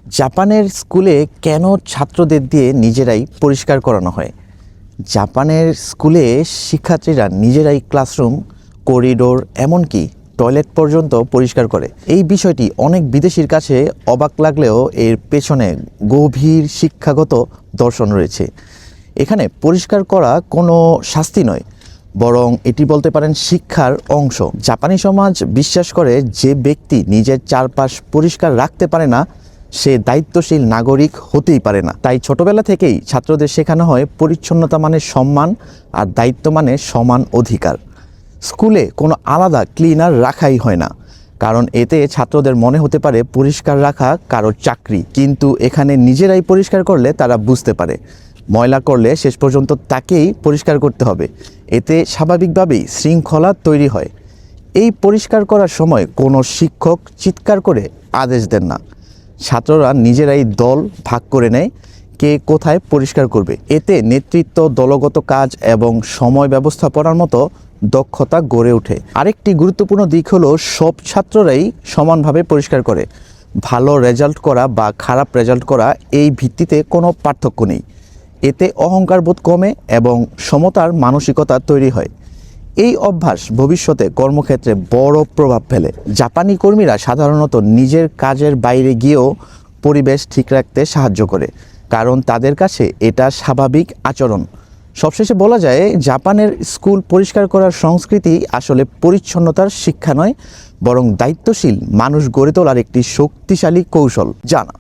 জাপানের স্কুলে কেন ছাত্রদের দিয়ে নিজেরাই পরিষ্কার করানো হয়? জাপানের স্কুলে শিক্ষার্থীরা নিজেরাই ক্লাসরুম, করিডোর, এমনকি টয়লেট পর্যন্ত পরিষ্কার করে। এই বিষয়টি অনেক বিদেশির কাছে অবাক লাগলেও এর পেছনে গভীর শিক্ষাগত দর্শন রয়েছে। এখানে পরিষ্কার করা কোনো শাস্তি নয়, বরং এটি বলতে পারেন শিক্ষার অংশ। জাপানি সমাজ বিশ্বাস করে যে ব্যক্তি নিজের চারপাশ পরিষ্কার রাখতে পারে না সে দায়িত্বশীল নাগরিক হতেই পারে না। তাই ছোটবেলা থেকেই ছাত্রদের শেখানো হয় পরিচ্ছন্নতা মানে সম্মান আর দায়িত্ব মানে সমান অধিকার। স্কুলে কোনো আলাদা ক্লিনার রাখাই হয় না, কারণ এতে ছাত্রদের মনে হতে পারে পরিষ্কার রাখা কারোর চাকরি। কিন্তু এখানে নিজেরাই পরিষ্কার করলে তারা বুঝতে পারে ময়লা করলে শেষ পর্যন্ত তাকেই পরিষ্কার করতে হবে। এতে স্বাভাবিকভাবেই শৃঙ্খলা তৈরি হয়। এই পরিষ্কার করার সময় কোনো শিক্ষক চিৎকার করে আদেশ দেন না, ছাত্ররা নিজেরাই দল ভাগ করে নেয় কে কোথায় পরিষ্কার করবে। এতে নেতৃত্ব, দলগত কাজ এবং সময় ব্যবস্থাপনার মতো দক্ষতা গড়ে ওঠে। আরেকটি গুরুত্বপূর্ণ দিক হলো সব ছাত্ররাই সমানভাবে পরিষ্কার করে। ভালো রেজাল্ট করা বা খারাপ রেজাল্ট করা এই ভিত্তিতে কোনো পার্থক্য নেই। এতে অহংকারবোধ কমে এবং সমতার মানসিকতা তৈরি হয়। এই অভ্যাস ভবিষ্যতে কর্মক্ষেত্রে বড় প্রভাব ফেলে। জাপানি কর্মীরা সাধারণত নিজের কাজের বাইরে গিয়েও পরিবেশ ঠিক রাখতে সাহায্য করে, কারণ তাদের কাছে এটা স্বাভাবিক আচরণ। সবশেষে বলা যায়, জাপানের স্কুল পরিষ্কার করার সংস্কৃতি আসলে পরিচ্ছন্নতার শিক্ষা নয়, বরং দায়িত্বশীল মানুষ গড়ে তোলার একটি শক্তিশালী কৌশল। জানা